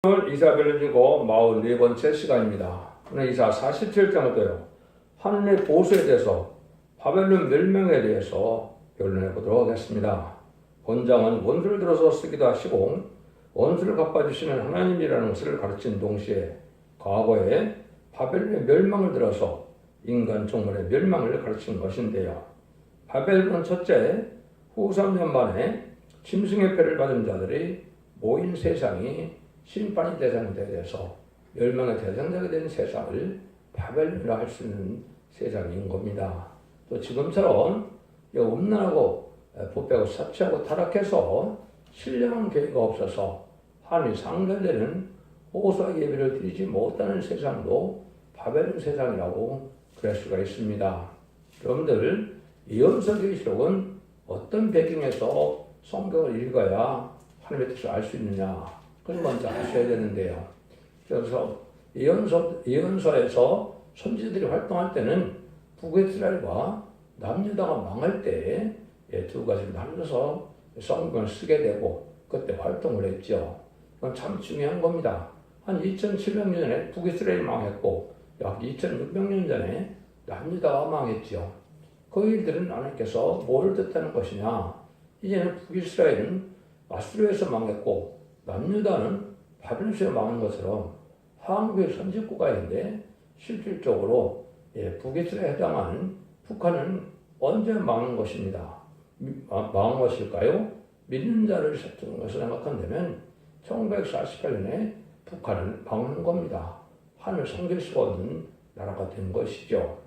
오늘 이사 별론이고 44번째 시간입니다. 오늘 이사 47장부터요. 하느님의 보수에 대해서 바벨론 멸망에 대해서 변론해 보도록 하겠습니다. 본장은 원수를 들어서 쓰기도 하시고 원수를 갚아주시는 하나님이라는 것을 가르친 동시에 과거에 바벨론의 멸망을 들어서 인간 종말의 멸망을 가르치는 것인데요. 바벨론 첫째 후 3년 만에 짐승의 패를 받은 자들이 모인 세상이 심판의 대상에 대해서 멸망의 대상자가 된 세상을 바벨론이라 할 수 있는 세상인 겁니다. 또 지금처럼 음란하고 부패하고 사치하고 타락해서 신령한 교회가 없어서 하나님이 상달되는 호소와 예배를 드리지 못하는 세상도 바벨론 세상이라고 그럴 수가 있습니다. 여러분들 예언서 계시록은 어떤 배경에서 성경을 읽어야 하나님의 뜻을 알 수 있느냐? 그걸 먼저 아셔야 되는데요. 그래서 예언서에서 선지자들이 활동할 때는 북이스라엘과 남유다가 망할 때 두 가지를 나눠서 성경을 쓰게 되고 그때 활동을 했죠. 그건 참 중요한 겁니다. 한 2700년에 북이스라엘이 망했고 약 2600년 전에 남유다가 망했죠. 그 일들은 하나님께서 뭘 뜻하는 것이냐? 이제는 북이스라엘은 아수르에서 망했고 남유다는 바벨론에서 망한 것처럼 한국의 선진국가인데 실질적으로 북이스라엘에 해당하는 북한은 언제 망한 것입니다. 망한 것일까요? 믿는 자를 생각한다면 1948년에 북한은 망한 겁니다. 하늘 섬길 수가 없는 나라가 된 것이죠.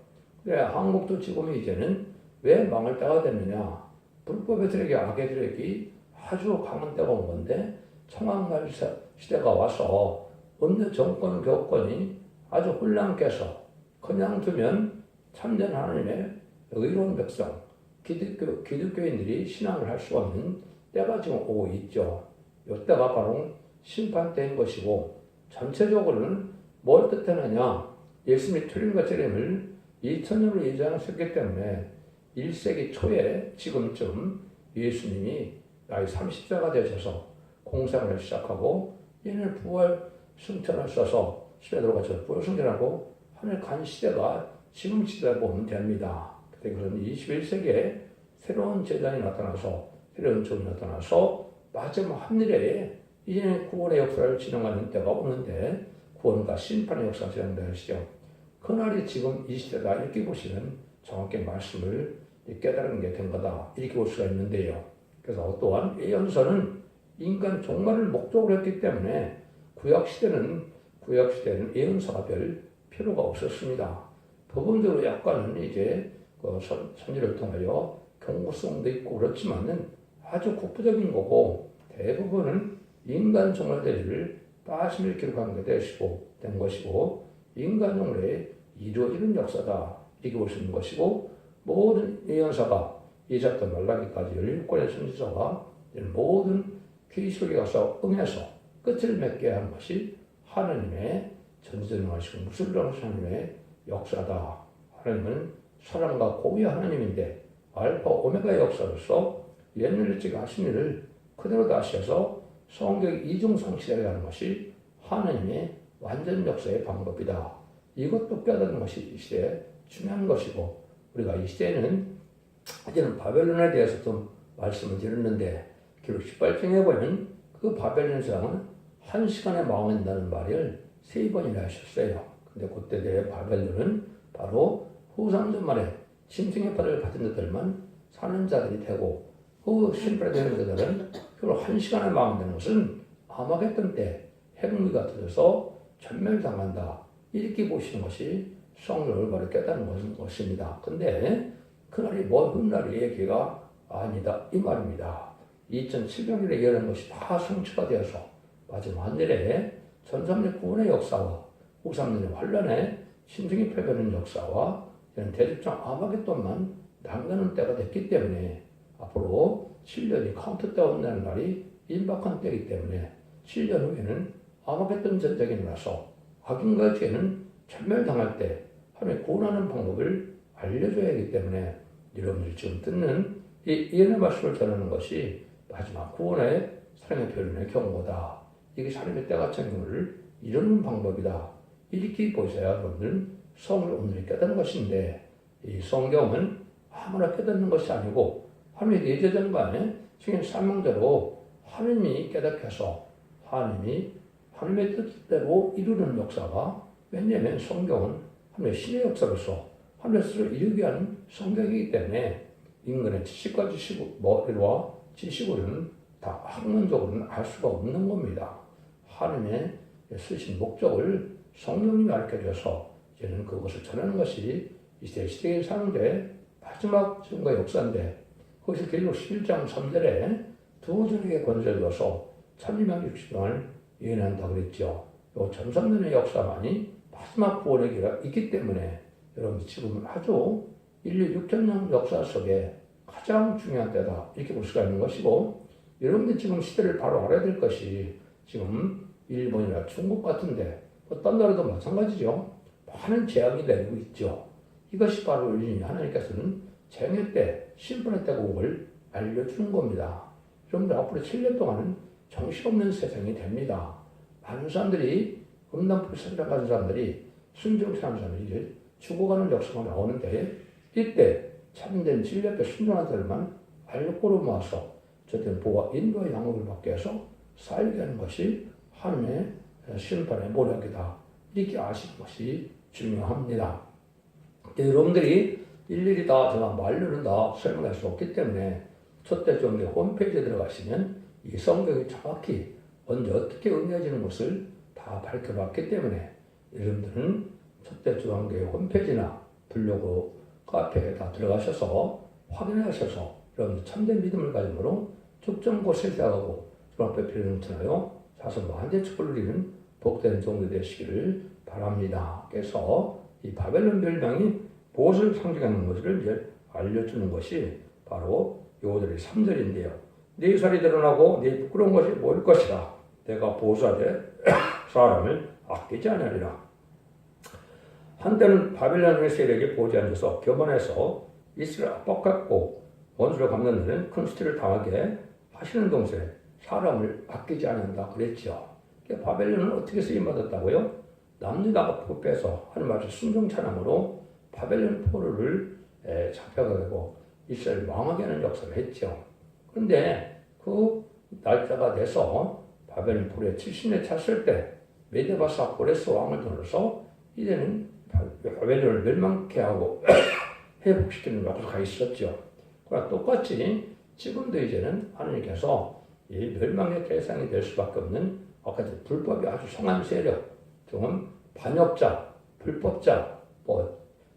그래 한국도 지금 이제는 왜 망할 때가 됐느냐? 불법의 드래기, 악의 드래기 아주 강한 때가 온 건데 청황말 시대가 와서 어느 정권 교권이 아주 혼란케서 그냥 두면 참된 하나님의 의로운 백성, 기독교인들이 신앙을 할 수 없는 때가 지금 오고 있죠. 이때가 바로 심판 때인 것이고 전체적으로는 뭘 뜻하느냐? 예수님이 투림과 재림을 2000년으로 예정하셨기 때문에 1세기 초에 지금쯤 예수님이 나이 30세가 되셔서 공생을 시작하고 얘는 부활 승천을 써서 시대에 들어가서 부활 승천하고 하늘 간 시대가 지금 시대를 보면 됩니다. 그때 그런 21세기에 새로운 재단이 나타나서 새로운 종이 나타나서 마지막 하늘에 이제는 구원의 역사를 진행하는 때가 오는데 구원과 심판의 역사가 진행되시죠. 그날이 지금 이 시대다 이렇게 보시면 정확히 말씀을 깨달은 게 된 거다 이렇게 볼 수가 있는데요. 그래서 또한 예언서는 인간 종말을 목적으로 했기 때문에 구약시대는 예언서가 별 필요가 없었습니다. 부분적으로 약간은 이제 선지를 통하여 경고성도 있고 그렇지만은 아주 국부적인 거고 대부분은 인간 종말 대리를 빠짐을 기록한 게 된 것이고 인간 종말에 이루어지는 역사다 이렇게 볼 수 있는 것이고 모든 예언서가 이사부터 말라기까지 17권의 선지서가 모든 계시록에 가서 응해서 끝을 맺게 하는 것이 하나님의 전지전능하시고 무술하신 하나님의 역사다. 하나님은 사랑과 공의의 하나님인데 알파 오메가의 역사로서 옛일찍 하신 일을 그대로 다시 해서 성경 이중성취하게 하는 것이 하나님의 완전 역사의 방법이다. 이것도 깨닫는 것이 이 시대에 중요한 것이고 우리가 이 시대에는 이제는 바벨론에 대해서 좀 말씀을 드렸는데 기록 18장에 보면 그 바벨론 세상은 한 시간에 망한다는 말을 3번이나 하셨어요. 근데 그때 내 바벨론은 바로 후 3년 만에 짐승의 팔을 받은 자들만 사는 자들이 되고 그 심판에 되는 자들은 그걸 한 시간에 망한다는 것은 아마겟돈 때 핵무기가 터져서 전멸당한다. 이렇게 보시는 것이 성경을 바로 깨닫는 것입니다. 근데 그날이 먼 훗날의 얘기가 아니다 이 말입니다. 2700년에 이르는 것이 다 성취가 되어서 마지막 하늘에 전삼년 구원의 역사와 후3년의 환란의 심승이 패배하는 역사와 대집장 아마겟돈만 남가는 때가 됐기 때문에 앞으로 7년이 카운트 다운되는 날이 임박한 때이기 때문에 7년 후에는 아마겟돈 전쟁이 일어나서 악인과 죄는 전멸당할 때 하나님의 구원하는 방법을 알려줘야 하기 때문에 여러분들이 지금 듣는 이 예언의 말씀을 전하는 것이 마지막 구원의 사랑의 표현의 경고다. 이게 사람의 때가 찬 경우를 이루는 방법이다. 이렇게 보셔야 여러분들은 성을 온전히 깨닫는 것인데, 이 성경은 아무나 깨닫는 것이 아니고 하나님의 예제전간에 지금 사명대로 하나님이 깨닫게 해서 하나님의 뜻대로 이루는 역사가, 왜냐하면 성경은 하나님의 신의 역사로서 하나님의 뜻을 이루게 하는 성경이기 때문에 인간의 지식과 머리와 지식으로는 다 학문적으로는 알 수가 없는 겁니다. 하나님의 쓰신 목적을 성령님이 가르쳐줘서 이제는 그것을 전하는 것이 이 시대의 사는데 마지막 증거의 역사인데, 거기서 계속 11장 3절에 두 ಜನ에게 건져줘서 1260명을 예언한다 그랬죠. 이 전삼년의 역사만이 마지막 구원의 기회가 있기 때문에 여러분 지금은 아주 인류 6천년 역사 속에 가장 중요한 때다, 이렇게 볼 수가 있는 것이고, 여러분들 지금 시대를 바로 알아야 될 것이 지금 일본이나 중국 같은데 딴 나라도 마찬가지죠. 많은 재앙이 내리고 있죠. 이것이 바로 하나님께서는 재앙의 때, 심판의 때가 온 걸 알려주는 겁니다. 여러분들 앞으로 7년 동안은 정신없는 세상이 됩니다. 많은 사람들이 음란불사를 가진 사람들이, 순종하는 사람들이 죽어가는 역사가 나오는데, 이때 참된 진리앞에 순종한 자들만 알고로 모아서 저들은 보아 인도와 양육을 받게 해서 살게 하는 것이 하나님의 심판의 모략이다, 이렇게 아시는 것이 중요합니다. 여러분들이 일일이 다 제가 말로는 다 설명할 수 없기 때문에 첫째 종교 홈페이지에 들어가시면 이 성경이 정확히 언제 어떻게 응해지는 것을 다 밝혀봤기 때문에 여러분들은 첫째 중앙교회 홈페이지나 블로그, 카페에 다 들어가셔서 확인하셔서 여러분들 참된 믿음을 가짐으로 특정 곳에 나가고 중앙교회 필요를 넘쳐나요 자손 만대축을 누리는 복된 종교 되시기를 바랍니다. 그래서 이 바벨론 멸망이 무엇을 상징하는 것을 이제 알려주는 것이 바로 요들의 3절인데요. 네 살이 드러나고 네 부끄러운 것이 모일 것이라. 내가 보수하되 사람을 아끼지 아니하리라. 한때는 바벨론의 세력이 보지 않아서 교만해서 이스라엘 압박했고 원수를 갚는 데는 큰 수치를 당하게 하시는 동시에 사람을 아끼지 않는다 그랬죠. 바벨론은 어떻게 쓰임받았다고요? 남유다가 포로돼서 하나님 앞에 순종 찬양으로 바벨론 포로를 잡혀가고 이스라엘 망하게 하는 역사를 했죠. 그런데 그 날짜가 돼서 바벨론 포로에 70년 찼을 때 메데바사 고레스 왕을 들어서 이제는 바벨론을 멸망케 하고 회복시키는 역사가 있었죠. 그러나 똑같이 지금도 이제는 하나님께서 이 멸망의 대상이 될 수밖에 없는 아까 불법이 아주 성한 세력, 좀 반역자, 불법자,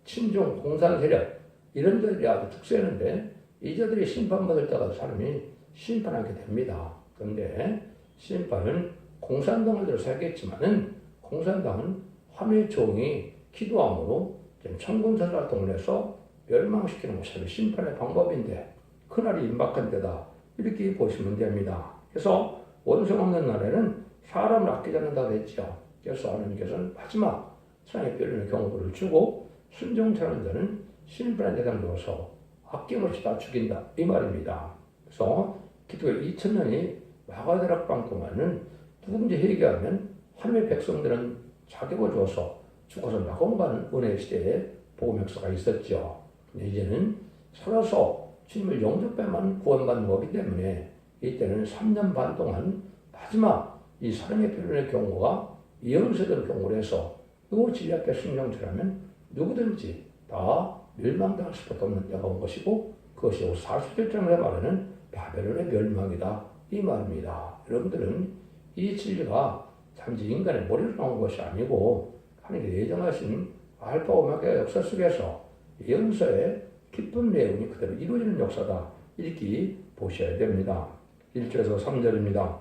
친중 공산 세력, 이런 자들이 아주 특수했는데 이 자들이 심판받을 때가 사람이 심판하게 됩니다. 그런데 심판은 공산당을 들어서 하겠지만은 공산당은 하나님의 종이 기도함으로 천군사를 활동을 해서 멸망시키는 것이 심판의 방법인데 그날이 임박한 때다, 이렇게 보시면 됩니다. 그래서 원수 없는 날에는 사람을 아끼지 않는다고 했죠. 그래서 하나님께서는 마지막 사랑의 뼈리는 경고를 주고 순종하는 자는 심판의 대상을 두어서 아낌없이 다 죽인다, 이 말입니다. 그래서 기독교 2000년이 마가다락방 동안은 누군지 회개하면 하나님의 백성들은 자격을 주어서 죽어서 낙원가는 은혜의 시대에 복음 역사가 있었죠. 근데 이제는 살아서 주님을 영접해만 구원받는 거기 때문에 이때는 3년 반 동안 마지막 이 사랑의 표현의 경고가 예언서대로 경고를 해서 이 진리 앞에 순종하면 누구든지 다 멸망당할 수밖에 없는 때가 온 것이고, 그것이 41장에 말하는 바벨론의 멸망이다, 이 말입니다. 여러분들은 이 진리가 단지 인간의 머리로 나온 것이 아니고 하나님께 예정하신 알파 오메가 역사 속에서 예언서의 깊은 내용이 그대로 이루어지는 역사다, 이렇게 보셔야 됩니다. 1절에서 3절입니다.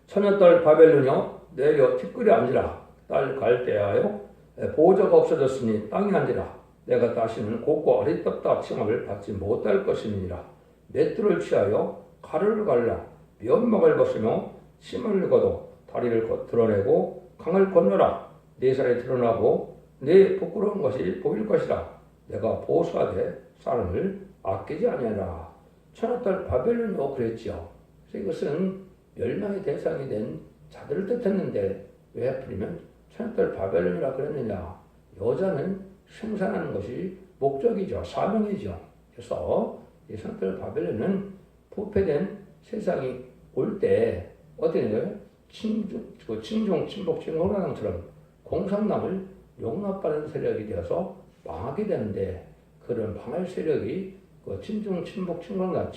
처녀딸 바벨론이여 내려 티끌이 앉으라. 딸 갈대하여 보호자가 없어졌으니 땅이 앉으라. 내가 다시는 곱고 어리떡다 칭함을 받지 못할 것이니라. 맷돌을 취하여 가루를 갈라 면막을 벗으며 침을 걷어 다리를 드러내고 강을 건너라. 네 살이 드러나고 네 부끄러운 것이 보일 것이라. 내가 보수하되 사람을 아끼지 아니하라. 처녀딸 바벨론이요 그랬죠. 그래서 이것은 멸망의 대상이 된 자들을 뜻했는데 왜 하필이면 천연들 바벨론이라 그랬느냐? 여자는 생산하는 것이 목적이죠. 사명이죠. 그래서 이 천연들 바벨론은 부패된 세상이 올 때 어떻게 되는 거예요? 친중, 친복, 친노랑처럼 공산당을 용납하는 세력이 되어서 망하게 되는데 그런 방할 세력이 그 친중, 친복, 친노랑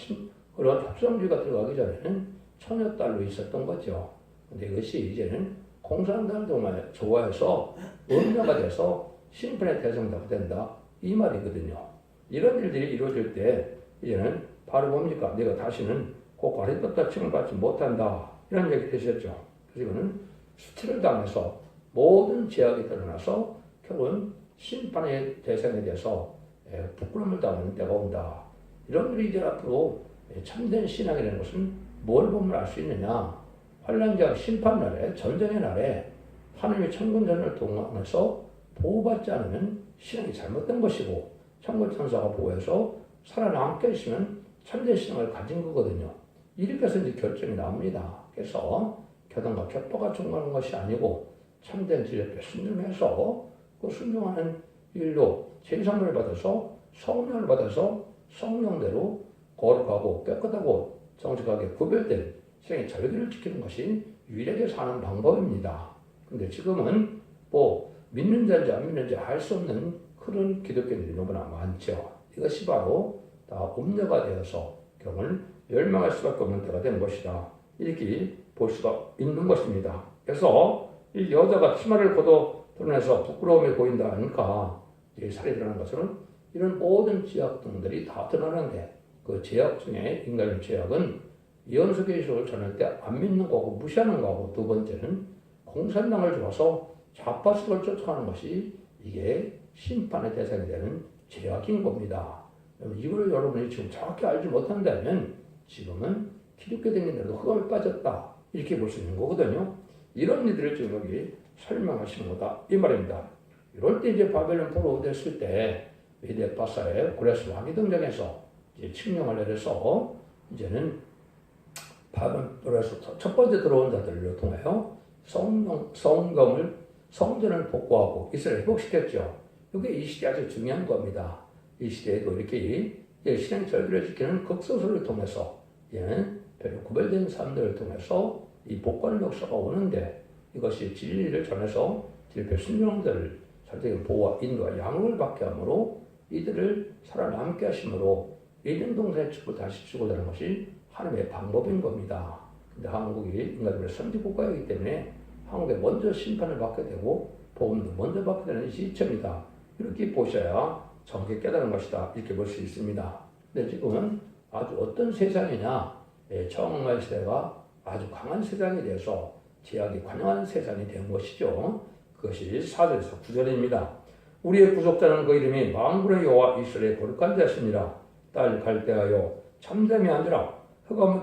그런 협성주의가 들어가기 전에는 처녀딸로 있었던 거죠. 근데 이것이 이제는 공산당을 정말 좋아해서 음녀가 돼서 심판의 대상자가 된다. 이 말이거든요. 이런 일들이 이루어질 때 이제는 바로 뭡니까? 내가 다시는 그 가리떴다 칭을 받지 못한다. 이런 얘기 되셨죠. 그래서 이거는 수치를 당해서 모든 제약이 드러나서 결국은 심판의 대상에 대해서 부끄러움을 당하는 때가 온다. 이런 일이 이제 앞으로 참된 신앙이라는 것은 뭘 보면 알 수 있느냐? 환란장 심판날에 전쟁의 날에 하나님의 천군전을 동원해서 보호받지 않으면 신앙이 잘못된 것이고 천군천사가 보호해서 살아남게 하시면 참된 신앙을 가진 거거든요. 이렇게 해서 이제 결정이 나옵니다. 그래서 교단과 격파가 종하는 것이 아니고 참된 진리에 순종해서 그 순종하는 일로 제사물을 받아서 성령을 받아서 성령대로 거룩하고 깨끗하고 정직하게 구별된 신앙의 절기를 지키는 것이 유일하게 사는 방법입니다. 근데 지금은 뭐 믿는 자인지 안 믿는 지 알 수 없는 그런 기독교인들이 너무나 많죠. 이것이 바로 다 음녀가 되어서 결국은 멸망할 수밖에 없는 때가 되는 것이다. 이렇게 볼 수가 있는 것입니다. 그래서 이 여자가 치마를 걷어 드러내서 부끄러움이 보인다 하니까 이제 살이 드러나는 것은 이런 모든 제약 등들이 다 드러나는데 그 제약 중에 인간의 제약은 예언서계시록을 전할 때 안 믿는 거고 무시하는 거고 두 번째는 공산당을 좋아서 좌파수를 쫓아가는 것이 이게 심판의 대상이 되는 제약인 겁니다. 이걸 여러분이 지금 정확히 알지 못한다면 지금은 기독교 댕긴데도 흑암에 빠졌다 이렇게 볼 수 있는 거거든요. 이런 일들을 지금 여기 설명하시는 거다 이 말입니다. 이럴 때 이제 바벨론 포로 됐을 때 메데파사의 고레스 왕이 등장해서 이제 칙령을 내려서 이제는 바벨론에서 첫 번째 들어온 자들을 통하여 성전을 복구하고 이스라엘 회복시켰죠. 이게 이 시대 아주 중요한 겁니다. 이 시대에도 이렇게 신앙 절기를 지키는 극소수를 통해서 별로 구별된 사람들을 통해서 이 복권 역사가 오는데 이것이 진리를 전해서 진리의 순종자를 절대적인 보호와 인도와 양육을 받게 하므로 이들을 살아남게 하심으로 에덴 동산의 축을 다시 주고 되는 것이 하나님의 방법인 겁니다. 근데 한국이 인간들의 선지국가이기 때문에 한국에 먼저 심판을 받게 되고 복음도 먼저 받게 되는 시점이다. 이렇게 보셔야 정확히 깨달은 것이다. 이렇게 볼 수 있습니다. 근데 지금은 아주 어떤 세상이냐? 정말 시대가 아주 강한 세상이 돼서 제약이 관영하는 세상이 된 것이죠. 그것이 4절에서 9절입니다. 우리의 구속자는 그 이름이 만군의 여호와 이스라엘의 거룩한 자시니라. 딸 갈대하여 참됨이 아니라 흑암으로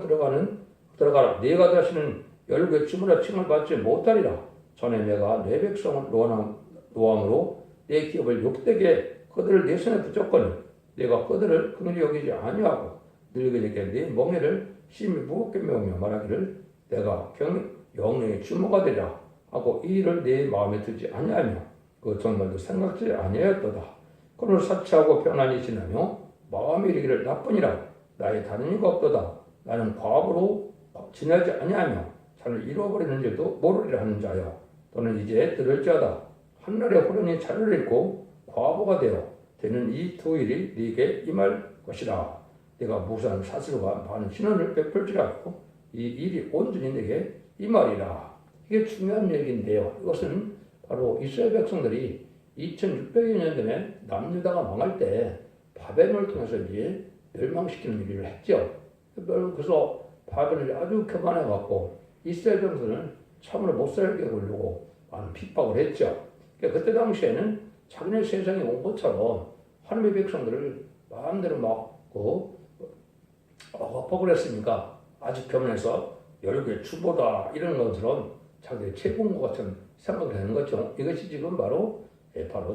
들어가라. 네가 다시는 열국의 춤으로 칭을 받지 못하리라. 전에 내가 내 백성을 노함으로 내 기업을 욕되게 그들을 내 손에 붙였거니 내가 그들을 긍휼히 여기지 아니하고 늙은이에게 내 멍에를 심히 무겁게 메우며 말하기를 내가 영영의 주모가 되라 하고 이 일을 내 마음에 두지 아니하며 그 정말도 생각지 아니하였도다. 그를 사치하고 편안히 지나며 마음에 이르기를 나뿐이라 나의 다른 이가 없도다. 나는 과부로 지나지 아니하며 자를 잃어버리는 일도 모르리라 하는 자여 너는 이제 들을지어다. 한날에 호련히 자를 잃고 과부가 되어 되는 이 두 일이 네게 임할 것이라. 내가 무수한 사슬과 많은 신원을 베풀지라고 이 일이 온전히 내게 임하리라. 이게 중요한 얘기인데요. 이것은 바로 이스라엘 백성들이 2600여 년 전에 남유다가 망할 때 바벨론을 통해서 이제 멸망시키는 일을 했죠. 그래서 바벨론이 아주 교만해갖고 이스라엘 백성들은 참으로 못 살게 하려고 많은 핍박을 했죠. 그러니까 그때 당시에는 자기네 세상에 온 것처럼 하나님의 백성들을 마음대로 막 억압을 했으니까 아주 교만해서 열국의 주보다 이런 것처럼 자기의 최고인 것 같은 생각을 하는 거죠. 이것이 지금 바로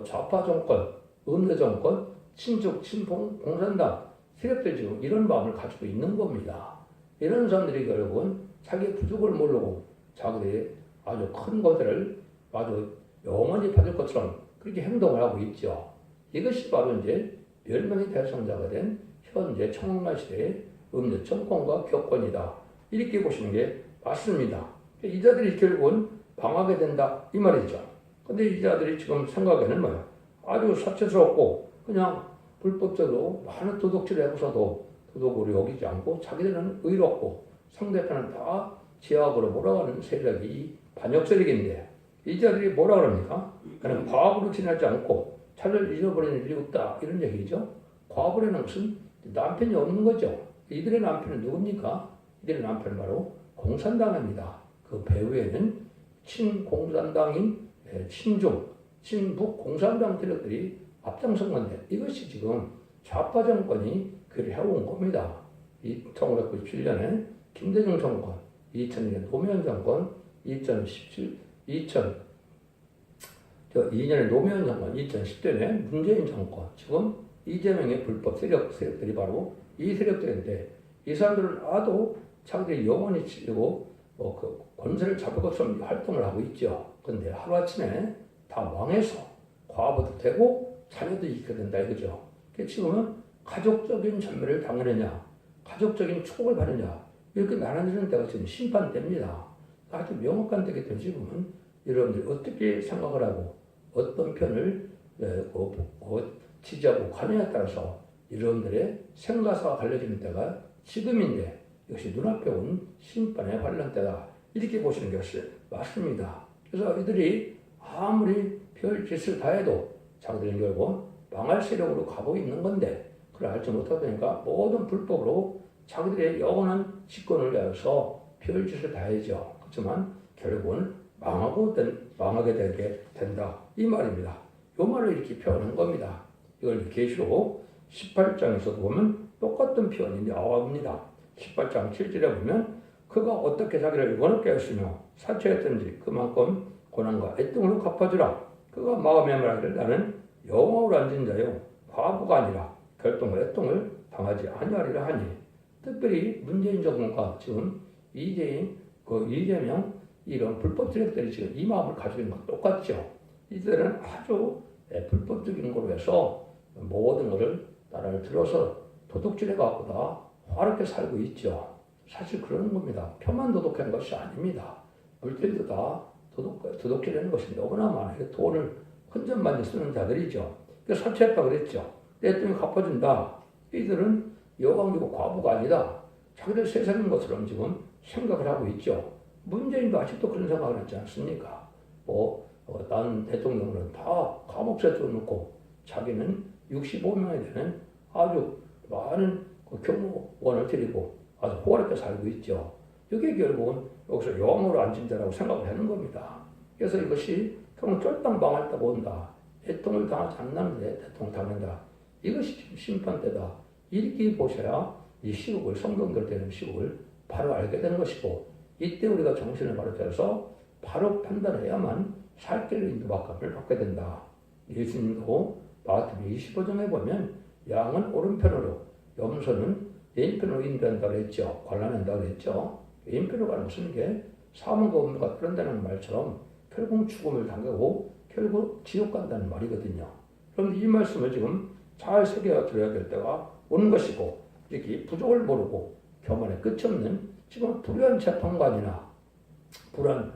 좌파 정권, 음녀 정권, 친족, 친봉, 공산당 세력들이 지금 이런 마음을 가지고 있는 겁니다. 이런 사람들이 결국은 자기의 부족을 모르고 자기들이 아주 큰 것들을 아주 영원히 받을 것처럼 그렇게 행동을 하고 있죠. 이것이 바로 이제 멸망의 대상자가 된 현재 청동란 시대의 음녀 정권과 격권이다. 이렇게 보시는 게 맞습니다. 이 자들이 결국은 망하게 된다 이 말이죠. 근데 이 자들이 지금 생각에는 뭐야? 아주 사치스럽고 그냥 불법적으로 많은 도둑질을 해서도 도둑으로 여기지 않고 자기들은 의롭고 상대편은 다 제약으로 몰아가는 세력이 반역 세력인데 이 자들이 뭐라 그럽니까? 그냥 과업으로 지나지 않고 차를 잃어버리는 일이 없다 이런 얘기죠. 과업이라는 것은 남편이 없는 거죠. 이들의 남편은 누굽니까? 이들의 남편은 바로 공산당입니다. 그 배후에는 친공산당인 친중, 친북 공산당 세력들이 앞장선 건데 이것이 지금 좌파 정권이 그를 해온 겁니다. 1997년에 김대중 정권, 2002년 노무현 정권, 2002년에 노무현 정권, 2010년에 문재인 정권, 지금 이재명의 불법 세력들이 바로 이 세력들인데 이 사람들은 아도 자기들이 영원히 치려고 그 권세를 잡을 것처럼 활동을 하고 있죠. 그런데 하루아침에 다 망해서 과부도 되고 자녀도 잃게 된다 이거죠. 지금은 가족적인 전멸을 당하느냐, 가족적인 축복을 받느냐 이렇게 나눠지는 때가 지금 심판 때입니다. 아주 명확한 때기 때문에 지금은 여러분들이 어떻게 생각을 하고 어떤 편을 지지하고 가느냐에 따라서 여러분들의 생각사가 달라지는 때가 지금인데 이것이 눈앞에 온 심판의 관련 때다. 이렇게 보시는 것이 맞습니다. 그래서 이들이 아무리 별짓을 다 해도 자기들은 결국 망할 세력으로 가고 있는 건데 그걸 알지 못하다 보니까 모든 불법으로 자기들의 영원한 직권을 위해서 별짓을 다 해죠. 그렇지만 결국은 망하게 되게 된다. 이 말입니다. 이 말을 이렇게 표현한 겁니다. 이걸 계시록 18장에서도 보면 똑같은 표현이 나옵니다. 18장 7절에 보면 그가 어떻게 자기를 원없게 했으며 사치했든지 그만큼 고난과 애통으로 갚아주라. 그가 마음에 말하기를 나는 영화로 앉은 자요 과부가 아니라 결동과 애통을 당하지 아니하리라 하니 특별히 문재인 정부가 지금 이재명 이런 불법 세력들이 지금 이 마음을 가지고 있는 건 똑같죠. 이들은 아주 불법적인 걸로 해서 모든 것을 나라를 들어서 도둑질해 갖고 다 화롭게 살고 있죠. 사실 그러는 겁니다. 표만 도둑하는 것이 아닙니다. 물질도 다 도둑질하는 것이 너무나 많아요. 돈을 헌전반지 쓰는 자들이죠. 그래서 사치했다고 그랬죠. 내 돈이 갚아준다. 이들은 여왕이고 과부가 아니다. 자기들 세상인 것처럼 지금 생각을 하고 있죠. 문재인도 아직도 그런 생각을 하지 않습니까? 난 대통령은 다 감옥에 넣어놓고 자기는 65명에 되는 아주 많은 경호원을 데리고 아주 호화롭게 살고 있죠. 이게 결국은 여기서 영으로 앉은 자라고 생각을 하는 겁니다. 그래서 이것이 결국 쫄딱 망할 때가 온다. 대통령을 당하지 않는데 대통령 당한다. 이것이 심판 때다. 이렇게 보셔야 이 시국을 성경대로 되는 시국을 바로 알게 되는 것이고 이때 우리가 정신을 바로 차려서 바로 판단해야만 살 길을 인도받감을 받게 된다. 예수님도 마태복음 25장에 보면 양은 오른편으로 염소는 왼편으로 인도한다고 했죠. 관람한다고 했죠. 왼편으로 가는 것은 게 사망과 음료가 그런다는 말처럼 결국 죽음을 당하고 결국 지옥 간다는 말이거든요. 그런데 이 말씀을 지금 잘 새겨 들어야 될 때가 오는 것이고 이렇게 부족을 모르고 교만의 끝이 없는 지금 불의한 재판관이나 불의한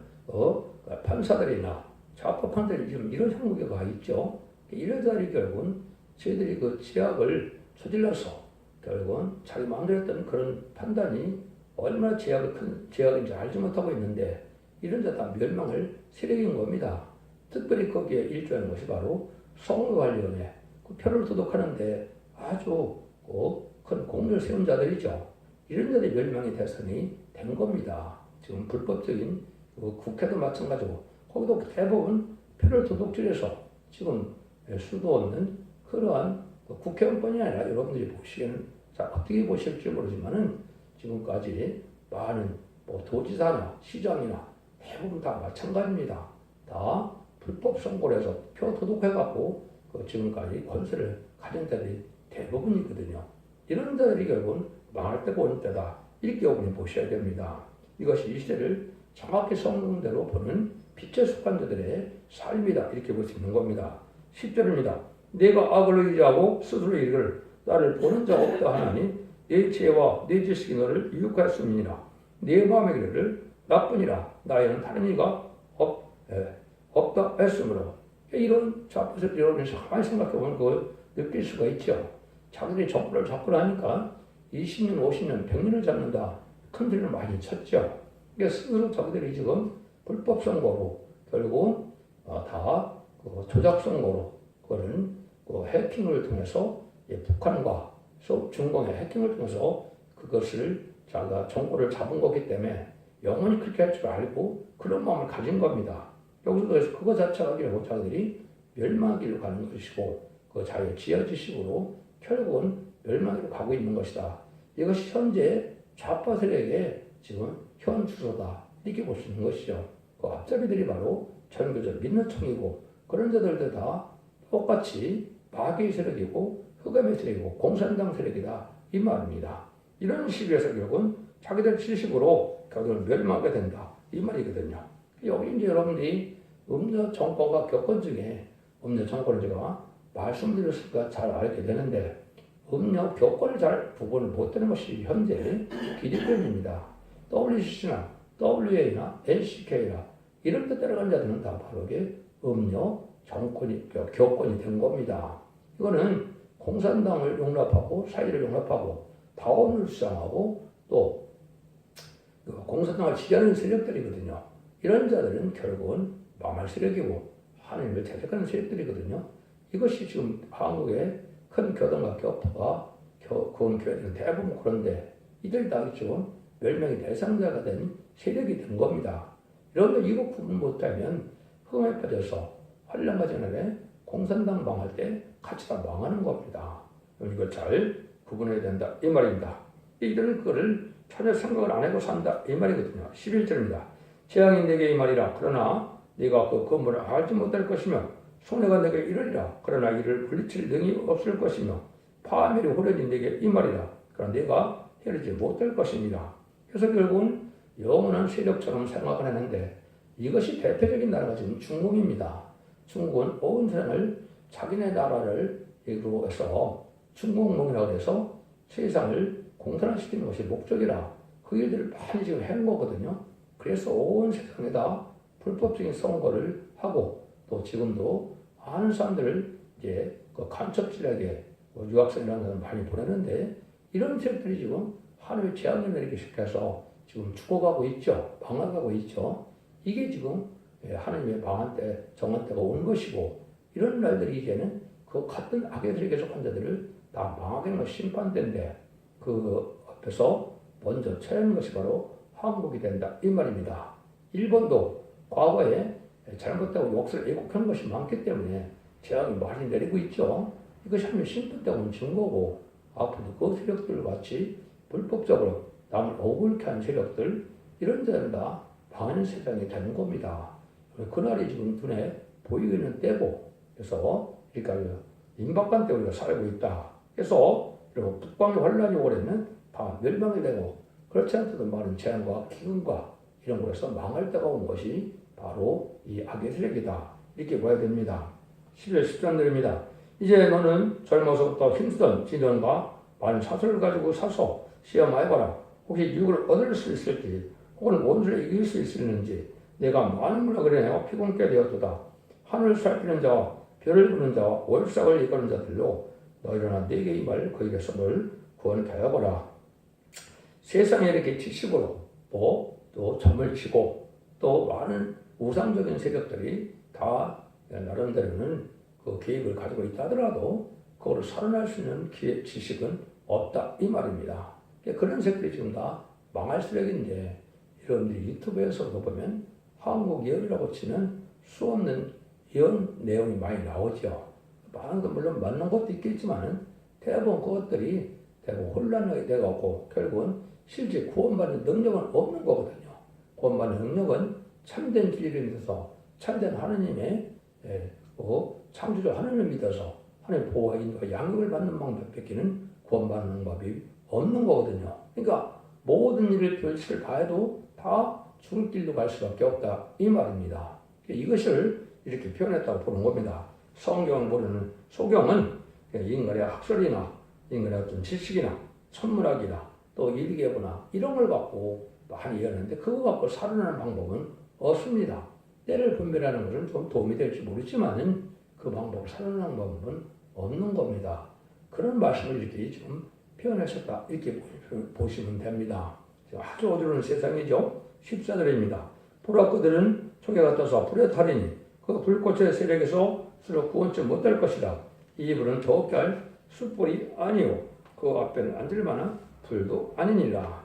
판사들이나 좌파 판사들이 지금 이런 형국에 가 있죠. 이런 자리 결국은 저희들이 그 제약을 저질러서 결국은 자기 마음대로 했던 그런 판단이 얼마나 큰 제약인지 알지 못하고 있는데 이런 자 다 멸망을 세력인 겁니다. 특별히 거기에 일조하는 것이 바로 선거관리위원회 그 표를 도둑하는데 아주 큰 공을 세운 자들이죠. 이런 자들이 멸망의 대상이 된 겁니다. 지금 불법적인 국회도 마찬가지고 거기도 대부분 표를 도둑질해서 지금 수도 없는 그러한 국회의원뿐이 아니라 여러분들이 보시기에는 어떻게 보실지 모르지만은 지금까지 많은 도지사나 시장이나 대부분 다 마찬가지입니다. 다 불법 선거를 해서 표 도둑해갖고 지금까지 권세를 가진 자들이 대부분이거든요. 이런 자들이 결국은 망할 때가 오는 때다. 이렇게 여러분이 보셔야 됩니다. 이것이 이 시대를 정확히 성경대로 보는 빛에 속한 자들의 삶이다. 이렇게 볼 수 있는 겁니다. 10절입니다. 내가 악을 의지하고 스스로 이르기를 나를 보는 자 없다 하나니 내 지혜와 내 지식이 너를 유혹하였음이니라. 내 마음의 길을 나뿐이라 나에는 다른 이가 없다 했으므로. 이런 자포를 이러면서 가만히 생각해보면 그걸 느낄 수가 있죠. 자기들이 정권을 잡고 나니까 20년, 50년, 100년을 잡는다. 큰 소리를 많이 쳤죠. 그러니까 스스로 자기들이 지금 불법 선거로 결국 다 조작 선거로 그거는 해킹을 통해서 북한과 중공의 해킹을 통해서 그것을 자기가 정권을 잡은 거기 때문에 영원히 그렇게 할 줄 알고 그런 마음을 가진 겁니다. 여기서 그거 자체가 결국 자기들이 멸망기로 가는 것이고 그 자유의 지어지식으로 결국은 멸망기로 가고 있는 것이다. 이것이 현재 좌파 세력의 지금 현 주소다. 이렇게 볼 수 있는 것이죠. 그 앞잡이들이 바로 전교적 민노총이고 그런 자들도 다 똑같이 마귀의 세력이고 흑암의 세력이고 공산당 세력이다. 이 말입니다. 이런 식에서 결국은 자기들 지식으로 결국은 멸망하게 된다. 이 말이거든요. 여기 이제 여러분들이 음료 정권과 교권 중에 음료 정권을 제가 말씀드렸으니까 잘 알게 되는데 음료 교권을 잘 구분을 못하는 것이 현재 기득권입니다. WCC나 WA나 NCK나 이런 데 따라간 자들은 다 바로 이게 음료 정권이 교권이 된 겁니다. 이거는 공산당을 용납하고 사회를 용납하고 다원을 주장하고 또 공산당을 지지하는 세력들이거든요. 이런 자들은 결국은 망할 세력이고 하나님을 대적하는 세력들이거든요. 이것이 지금 한국의 큰 교단과 교파가 그런 교회들은 대부분 그런데 이들이 다 지금 멸망의 대상자가 된 세력이 된 겁니다. 여러분들 이거 구분 못하면 흑암에 빠져서 환란과 재난에 공산당 망할 때 같이 다 망하는 겁니다. 이걸 잘 구분해야 된다 이 말입니다. 이들은 그거를 전혀 생각을 안 하고 산다 이 말이거든요. 11절입니다. 재앙이 내게 이 말이라 그러나 네가 그 건물을 알지 못할 것이며 손해가 내게 이르리라 그러나 이를 물리칠 능이 없을 것이며 파멸이 호련히 내게 이 말이라 그러나 네가 헤르지 못할 것이니라. 그래서 결국은 영원한 세력처럼 생각을 했는데 이것이 대표적인 나라가 지금 중국입니다. 중국은 온 세상을 자기네 나라를 이루어 해서 중국몽이라고 해서 세상을 공산화시키는 것이 목적이라 그 일들을 많이 지금 한 거거든요. 그래서 온 세상에다 불법적인 선거를 하고 또 지금도 많은 사람들을 이제 그 간첩질에게 유학생이라는 사람 많이 보내는데 이런 세력들이 지금 하나님의 재앙을 내리기 시작해서 지금 죽어가고 있죠. 망하고 있죠. 이게 지금 하나님의 망한 때, 정한 때가 온 것이고 이런 날들이 이제는 그 같은 악의 세력에 속한 자들을 다 망하게 하는 것이 심판대인데 그 앞에서 먼저 처하는 것이 바로 한국이 된다 이 말입니다. 일본도 과거에 잘못되고 욕설 왜곡하는 것이 많기 때문에 재앙이 많이 내리고 있죠. 이것이 하나님 심판 때문에 온 증거고 앞으로 그 세력들 같이 불법적으로 남을 억울케 한 세력들 이런 데는 다 망하는 세상이 되는 겁니다. 그날이 지금 눈에 보이고 있는 때고 그래서 그러니까 임박한 때 우리가 살고 있다. 그래서 북방의 환란이 오래면 다 멸망이 되고 그렇지 않더라도 많은 재앙과 기근과 이런 곳에서 망할 때가 온 것이 바로 이 악의 세력이다. 이렇게 봐야 됩니다. 11절 13절입니다. 이제 너는 젊어서부터 힘쓰던 진언과 많은 사슬을 가지고 사서 시험해봐라. 혹시 유익을 얻을 수 있을지 혹은 원수를 이길 수 있을는지 내가 많은 문학을 해내어 피곤케 되었도다. 하늘을 살피는 자와 별을 보는 자와 월삭을 이끄는 자들로 너 일어나 내게 이 말 그에게서 널 구원케 하여보라. 세상에 이렇게 지식으로 또 점을 치고 또 많은 우상적인 세력들이 다 나름대로는 그 계획을 가지고 있다 하더라도 그거를 살아날 수 있는 지식은 없다 이 말입니다. 그런 세력들이 지금 다 망할 세력인데 여러분들이 유튜브에서도 보면 한국 예언이라고 치면 수 없는 예언 내용이 많이 나오죠. 많은 건 물론 맞는 것도 있겠지만 대부분 그것들이 대부분 혼란하게 되고 결국은 실제 구원받는 능력은 없는 거거든요. 구원받는 능력은 참된 진리를 믿어서 참된 하느님의 창조주 하나님을 믿어서 하나님 보호와 인도와 양육을 받는 방법밖에는 구원받는 방법이 없는 거거든요. 그러니까 모든 일을 별짓을 다 해도 다 죽을 길도 갈 수밖에 없다 이 말입니다. 이것을 이렇게 표현했다고 보는 겁니다. 성경을 모르는 소경은 인간의 학설이나 인간의 어떤 지식이나 천문학이나 또 일기예보나 이런 걸 갖고 많이 이해하는데 그거 갖고 살아나는 방법은 없습니다. 때를 분별하는 것은 좀 도움이 될지 모르지만은 그 방법을 살아나는 방법은 없는 겁니다. 그런 말씀을 이렇게 좀 표현하셨다 이렇게 보시면 됩니다. 아주 어두운 세상이죠. 14절입니다. 불악거들은 총에 같아서 불에 타리니 그 불꽃의 세력에서 스스로 구원치 못할 것이다. 이 불은 더욱게 할 숯불이 아니요 그 앞에는 앉을 만한 불도 아니니라.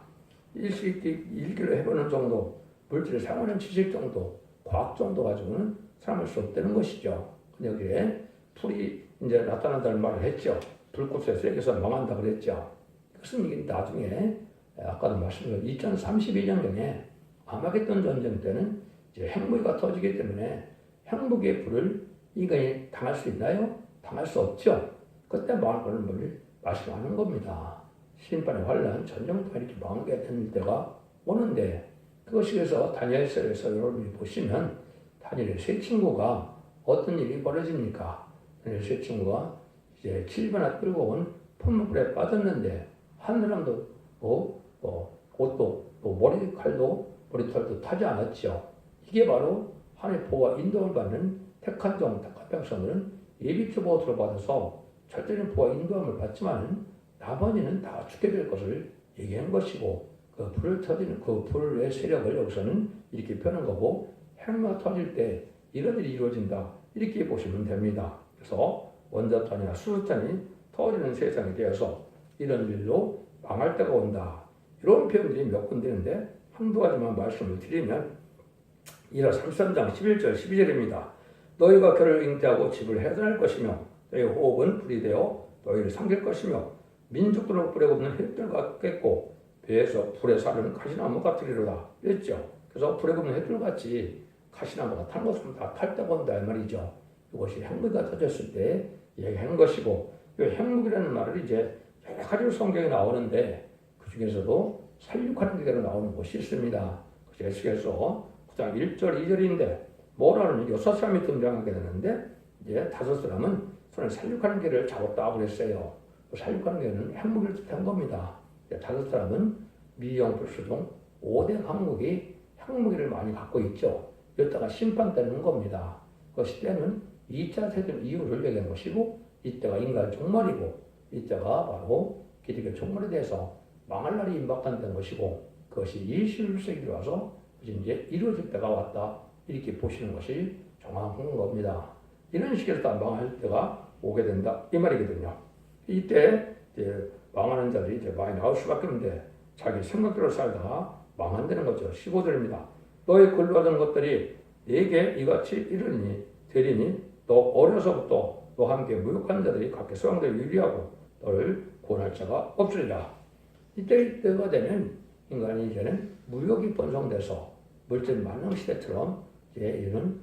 일기로 해보는 정도, 물질을 사용하는 지식 정도, 과학 정도 가지고는 사람할 수 없다는 것이죠. 여기에 불이 이제 나타난다는 말을 했죠. 불꽃의 세력에서 망한다 그랬죠. 그것은 이게 나중에 아까도 말씀드린 2032년경에 아마겟돈 전쟁 때는 이제 핵무기가 터지기 때문에 핵무기의 불을 인간이 당할 수 있나요? 당할 수 없죠. 그때 망할 거는 말씀하는 겁니다. 심판의 환란, 전쟁도 이렇게 망하게 되는 때가 오는데 그것이 그래서 다니엘서에서 여러분이 보시면 다니엘의 세 친구가 어떤 일이 벌어집니까? 다니엘의 세 친구가 이제 7번나 끌고 온 푸물불에 빠졌는데 한 사람도 옷도 머리칼도 머리털도 타지 않았죠. 이게 바로 하나님의 보호와 인도를 받는 택한 백성들은 예비표보호를 받아서 절대적인 보호와 인도함을 받지만 나머지는 다 죽게 될 것을 얘기한 것이고 그 불을 터지는 그 불의 세력을 여기서는 이렇게 표현한 거고 핵무기가 터질 때 이런 일이 이루어진다 이렇게 보시면 됩니다. 그래서 원자탄이나 수소탄이 터지는 세상에 대해서 이런 일로 망할 때가 온다. 이런 표현들이 몇 군데 있는데 한두 가지만 말씀을 드리면 이라 33장 11절 12절입니다. 너희가 결을 잉태하고 집을 해산할 것이며 너희 호흡은 불이 되어 너희를 삼킬 것이며 민족들로 불에 굽는 햇불 같겠고 배에서 불에 사르는 가시나무 같으리로다 그랬죠. 그래서 불에 굽는 햇불 같이 가시나무가 탄 것은 다 탈 때가 온다 이 말이죠. 이것이 핵무기가 터졌을 때 얘기한 것이고 이 핵무기라는 말을 이제 여러 가지로 성경에 나오는데 그 중에서도 살육하는 기대로 나오는 곳이 있습니다. 에스겔서 9장 1절 2절인데 모라는 6사람이 등장하게 되는데 이제 5사람은 손에 살육하는 개를 잡았다고 그랬어요. 살육하는 개는 핵무기를 뜻한 겁니다. 5사람은 미영불수종 5대 강국이 핵무기를 많이 갖고 있죠. 이따가 심판되는 겁니다. 그것이 때는 2차 세전 이후를 얘기한 것이고 이때가 인간 종말이고 이때가 바로 기독교 종말에 대해서 망할 날이 임박한다는 것이고 그것이 21세기로 와서 이제 이루어질 때가 왔다 이렇게 보시는 것이 정확한 겁니다. 이런 식에서 망할 때가 오게 된다 이 말이거든요. 이때 이제 망하는 자들이 이제 많이 나올 수밖에 없는데 자기 생각대로 살다가 망한다는 거죠. 15절입니다. 너의 근로하던 것들이 네게 이같이 이르니 되리니 너 어려서부터 너와 함께 무역한 자들이 각기 소양대로 유리하고 너를 구원할 자가 없으리라. 이때가 되면 인간이 이제는 무역이 번성돼서 물질 만능시대처럼 이제 이런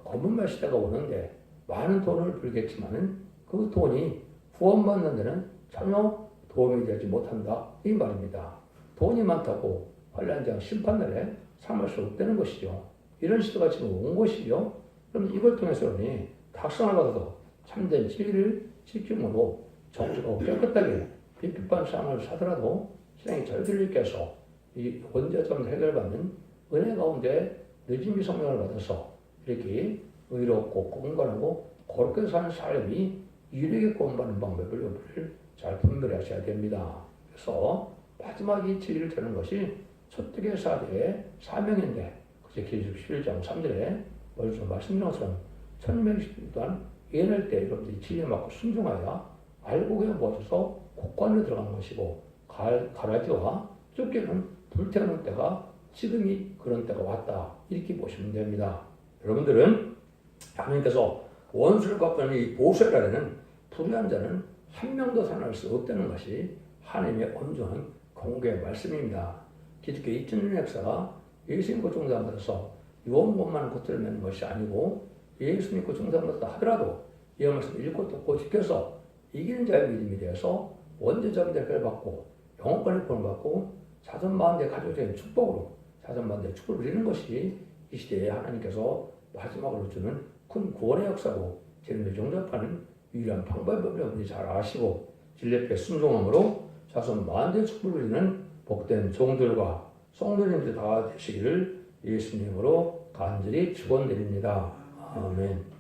검은말 시대가 오는데 많은 돈을 벌겠지만은 그 돈이 후원받는 데는 전혀 도움이 되지 못한다 이 말입니다. 돈이 많다고 환란장 심판날에 삼을 수 없다는 것이죠. 이런 시대가 지금 온 것이죠. 그럼 이걸 통해서는 각성을 받아서 참된 진리를 지킴으로 정직하고 깨끗하게 비판 상을 사더라도 신앙이 절들을 깨서 이 원죄점 해결받는 은혜 가운데 늦은 성령을 받아서 이렇게 의롭고 공건하고 거룩하게 사는 삶이 유력에 공부하는 방법을 여러분을 잘 분별하셔야 됩니다. 그래서 마지막이 진리를 되는 것이 첫되게 사대의 사명인데 그래서 계시록 11장 3절에 먼저 말씀드린 것처럼 천명식 또한 예언할 때 여러분들이 진리에 맞고 순종하여 알고 그냥 모셔서 곡관으로 들어가는 것이고 가라지와 쫓기는 불태우는 때가 지금이 그런 때가 왔다 이렇게 보시면 됩니다. 여러분들은 하나님께서 원수를 갚는 이 보세라는 불의한 자는 한 명도 살아날 수 없다는 것이 하나님의 온전한 공개의 말씀입니다. 기독교 2000년 역사가 예수 믿고 중상받아서 유언것만 고통을 맺는 것이 아니고 예수 믿고 중상받았다 하더라도 이 말씀 읽고 듣고 지켜서 이기는 자의 믿음이 되어서 원죄자의 대가를 받고 영원권의 구원을 받고 자손 마흔대 가족적인 축복으로 자선반대 축복을 누리는 것이 이 시대에 하나님께서 마지막으로 주는 큰 구원의 역사고 재림에 용접하는 유일한 방법을 여러분이 잘 아시고 진리께 순종함으로 자손 만대 축복을 누리는 복된 종들과 성도님들 다 되시기를 예수님으로 간절히 축원드립니다. 아멘.